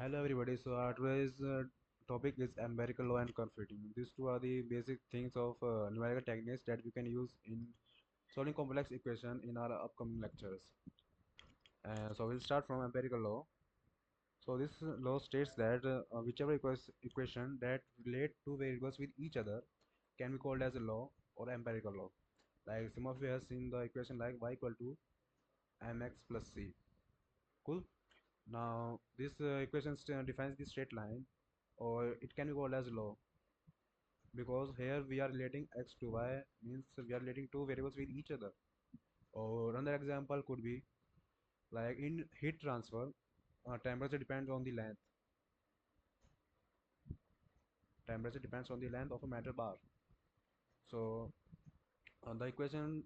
Hello everybody. So our today's topic is empirical law and curve fitting. These two are the basic things of numerical techniques that we can use in solving complex equation in our upcoming lectures. So we'll start from empirical law. So this law states that whichever equation that relate two variables with each other can be called as a law or empirical law. Like some of you have seen the equation like y equal to mx plus c. Cool. Now this equation defines the straight line, or it can be called as law, because here we are relating x to y, means we are relating two variables with each other. Or another example could be like in heat transfer, temperature depends on the length. Temperature depends on the length of a metal bar. So the equation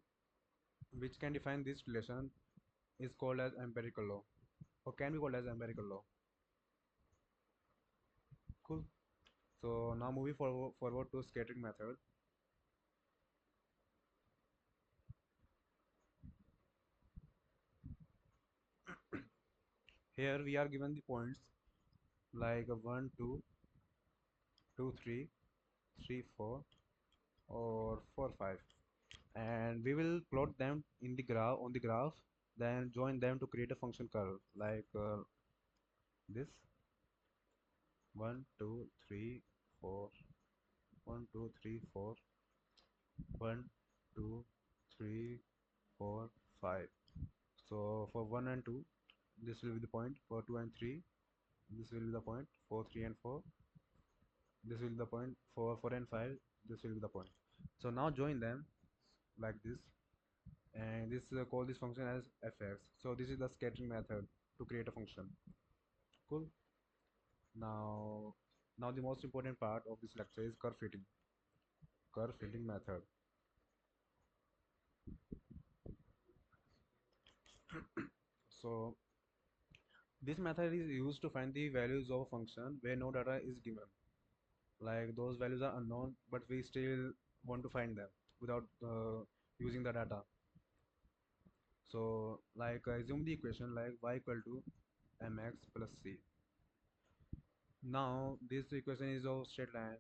which can define this relation is called as empirical law, or can be called as empirical law. Cool. So now moving forward to scattering method. Here we are given the points like 1 2 2 3 3 4 or 4 5, and we will plot them in the graph on the graph, then join them to create a function curve like this: 1 2 3 4, 1 2 3 4, 1 2 3 4 5. So for 1 and 2, this will be the point. For 2 and 3, this will be the point. For 3 and 4, this will be the point. For 4 and 5, this will be the point. So now join them like this, and this call this function as fx. So this is the scattering method to create a function. Cool. Now the most important part of this lecture is curve fitting method. So this method is used to find the values of a function where no data is given, like those values are unknown but we still want to find them without using the data. So like assume the equation like y equal to mx plus c. Now this equation is of straight line,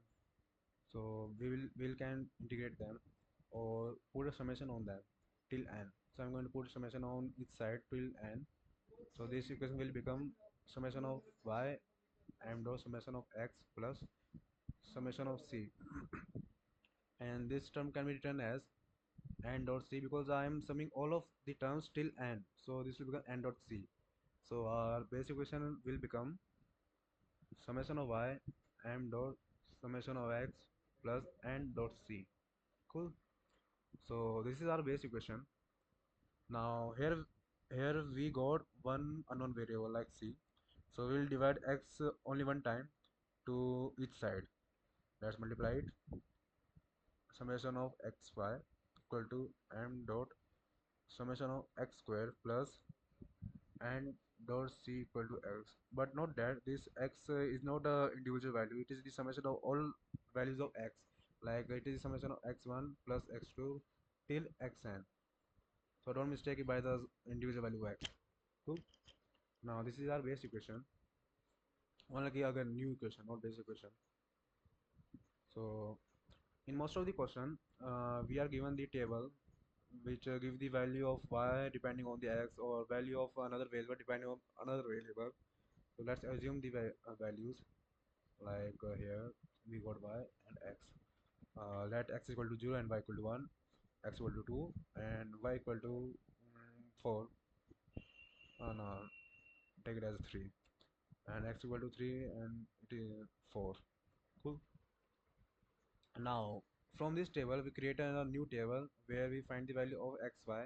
so we can integrate them or put a summation on them till n. So I'm going to put summation on each side till n. So this equation will become summation of y m dot summation of x plus summation of c, and this term can be written as n dot c because I am summing all of the terms till n. So this will become n dot c. So our base equation will become summation of y m dot summation of x plus n dot c. Cool. So this is our base equation. Now here we got one unknown variable like c. So we will divide x only one time to each side. Let's multiply it. Summation of xy equal to m dot summation of x square plus n dot c equal to x. But note that this x is not a individual value. It is the summation of all values of x. Like it is the summation of x1 plus x2 till xn. So don't mistake it by the individual value x. Cool. Now this is our base equation. Only again new equation, not base equation. So in most of the question, we are given the table which give the value of y depending on the x, or value of another variable depending on another variable. So let's assume the values like here we got y and x. Let x equal to 0 and y equal to 1, x equal to 2 and y equal to 4. No, take it as 3, and x equal to 3 and it is 4. Cool. Now from this table we create a new table where we find the value of xy,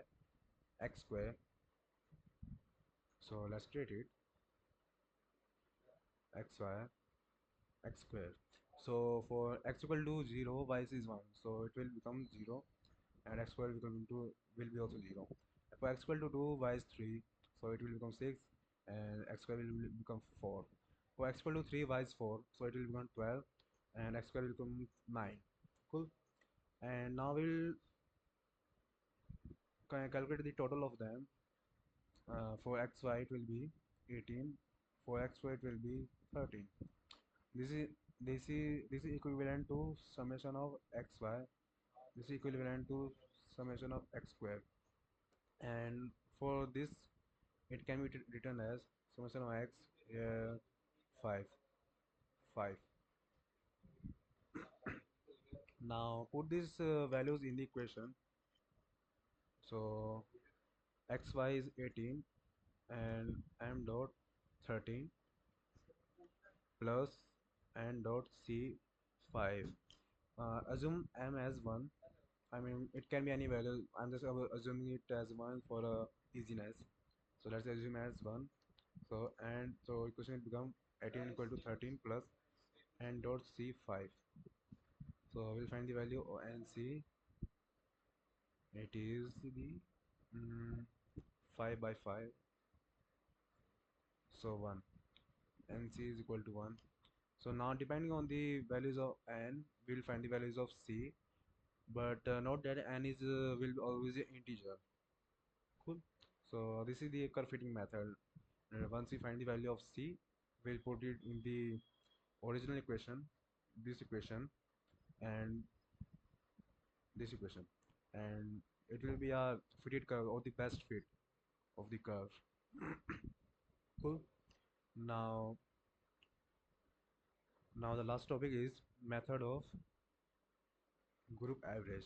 x square. So let's create it: xy, x square. So for x equal to 0, y is 1, so it will become 0, and x square will be also 0. For x equal to 2, y is 3, so it will become 6, and x square will become 4. For x equal to 3, y is 4, so it will become 12, and x square will become 9. Cool. And now we'll calculate the total of them. For xy it will be 18, for xy it will be 13. This is this is equivalent to summation of xy. This is equivalent to summation of x square. And for this it can be written as summation of x, 5 5. Now put these values in the equation. So xy is 18 and m dot 13 plus n dot c 5. Assume m as 1. I mean it can be any value. I'm just assuming it as 1 for easiness. So let's assume as 1. So equation will become 18 equal to 13 plus n dot c 5. So we'll find the value of nc. It is the 5 by 5, so 1. Nc is equal to 1. So now depending on the values of n, we'll find the values of c. But note that n is will be always an integer. Cool. So this is the curve fitting method. Once we find the value of c, we'll put it in the original equation, this equation, and this equation, and it will be a fitted curve or the best fit of the curve. Cool. Now, now the last topic is method of group average.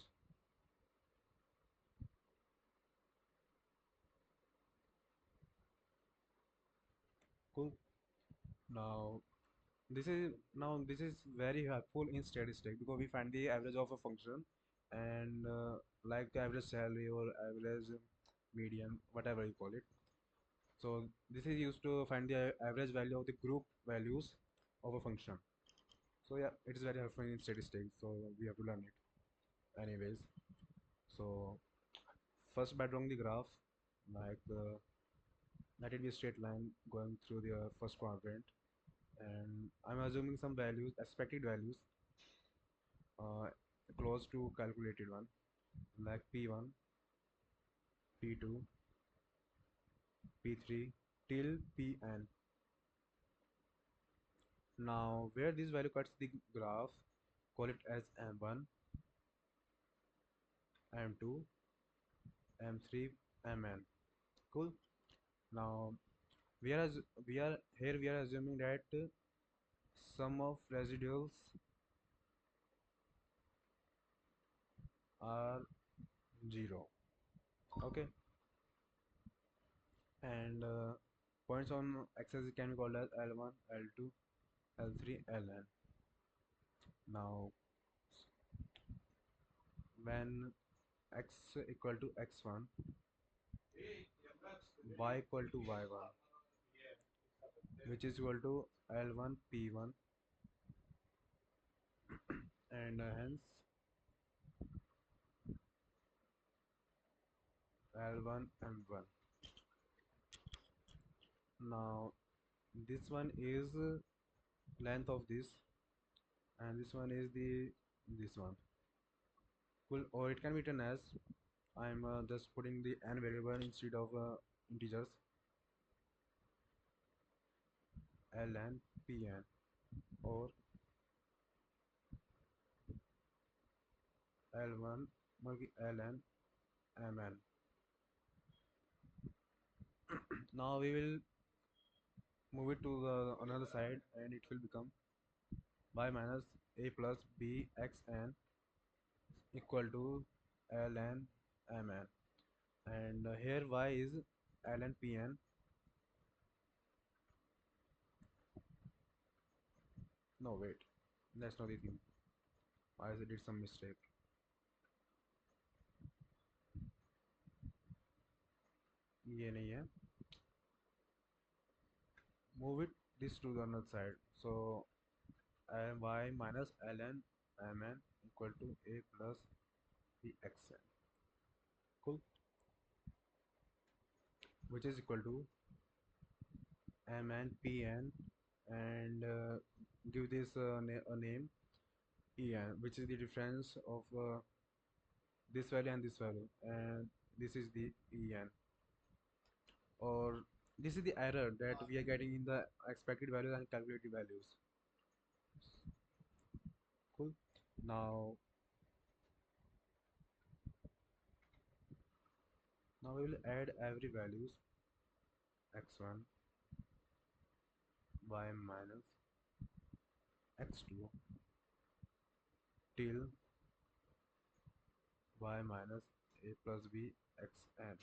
Cool. Now this is very helpful in statistic because we find the average of a function, and like average salary or average median, whatever you call it. So this is used to find the average value of the group values of a function. So yeah, it is very helpful in statistics. So we have to learn it anyways. So first by drawing the graph, like let it be a straight line going through the first quadrant, and I'm assuming some values, expected values, uh, close to calculated one, like p1, p2, p3 till pn. Now where this value cuts the graph, call it as m1, m2, m3, mn. Cool. Now we are here we are assuming that sum of residuals are 0. Okay. And points on axis can be called as L1, L2, L3, Ln. Now when x equal to x1, y equal to y1, which is equal to L1 P1, and hence L1 M1. Now this one is length of this, and this one is the this one. Cool. Or it can be written as, I'm just putting the n variable instead of integers, ln pn, or l1 ln mn. Now we will move it to the another side, and it will become y minus a plus b xn equal to ln mn, and here y is ln pn. No, wait, that's not the thing. I did some mistake. ये नहीं है. Move it this to the other side. So y minus ln mn equal to a plus b xn. Cool. Which is equal to mn pn, and give this a name en, which is the difference of this value and this value, and this is the en. Or This is the error that we are getting in the expected values and calculated values. Cool. Now, now we will add every values x1, y minus x2 till y minus a plus b xn.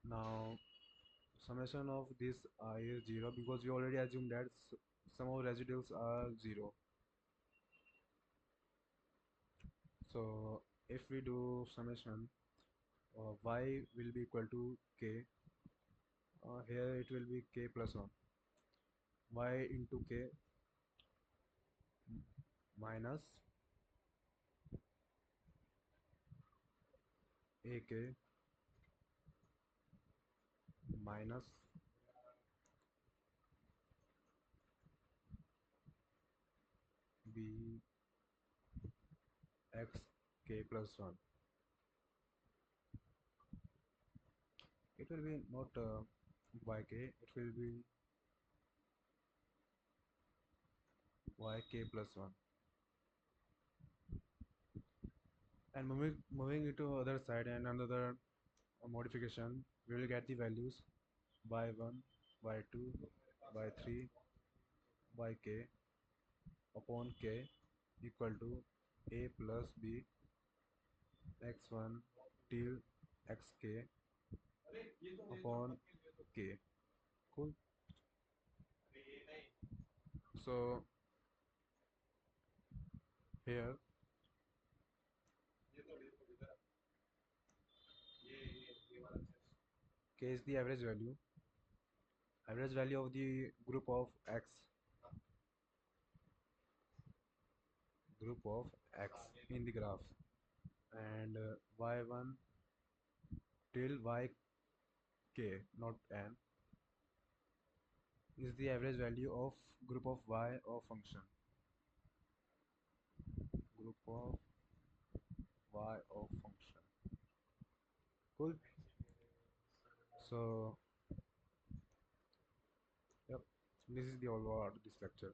Now, summation of this I is 0 because we already assumed that some of residuals are 0. So if we do summation, y will be equal to k. Here it will be k plus 1. Y into k minus ak minus b x k plus 1. It will be not yk, it will be yk plus 1. And moving it to other side and another modification, we will get the values y1, y2, y3, yk upon k equal to a plus b x1 till xk upon k. Cool. So here k is the average value of the group of x in the graph, and y1 till yk, not n, is the average value of group of y of function, group of y of function. Cool. So yep, this is the all about this lecture.